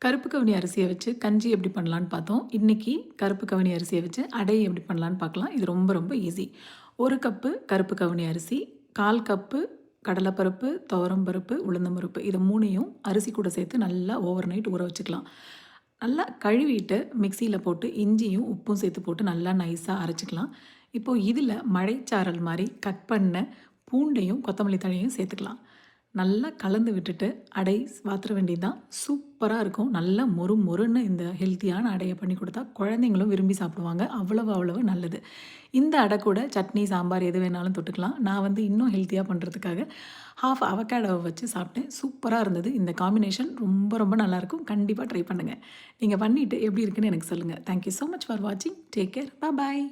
கருப்பு கவுனி அரிசியை வச்சு கஞ்சி எப்படி பண்ணலான்னு பார்த்தோம். இன்றைக்கி கருப்பு கவுனி அரிசியை வச்சு அடை எப்படி பண்ணலான்னு பார்க்கலாம். இது ரொம்ப ரொம்ப ஈஸி. 1 கப்பு கருப்பு கவுனி அரிசி, 1/4 கப்பு கடலைப்பருப்பு, துவரம்பருப்பு, உளுந்தம்பருப்பு இதை 3யும் அரிசி கூட சேர்த்து நல்லா ஓவர் நைட் ஊற வச்சுக்கலாம். நல்லா கழுவிட்டு மிக்சியில் போட்டு இஞ்சியும் உப்பும் சேர்த்து போட்டு நல்லா நைஸாக அரைச்சிக்கலாம். இப்போது இதில் மழைச்சாரல் மாதிரி கட் பண்ண பூண்டையும் கொத்தமல்லி தழையும் சேர்த்துக்கலாம். நல்லா கலந்து விட்டுட்டு அடை வாத்துற வேண்டியது தான். சூப்பராக இருக்கும். நல்லா மொறுன்னு இந்த ஹெல்த்தியான அடையை பண்ணி கொடுத்தா குழந்தைங்களும் விரும்பி சாப்பிடுவாங்க. அவ்வளவு நல்லது. இந்த அடை கூட சட்னி, சாம்பார் எது வேணாலும் தொட்டுக்கலாம். நான் வந்து இன்னும் ஹெல்த்தியாக பண்ணுறதுக்காக ஹாஃப் அவகேடோவை வச்சு சாப்பிட்டேன். சூப்பராக இருந்தது. இந்த காம்பினேஷன் ரொம்ப நல்லாயிருக்கும். கண்டிப்பாக ட்ரை பண்ணுங்கள். நீங்கள் பண்ணிவிட்டு எப்படி இருக்குன்னு எனக்கு சொல்லுங்கள். தேங்க்யூ ஸோ மச் ஃபார் வாட்சிங். Take care. பாய்.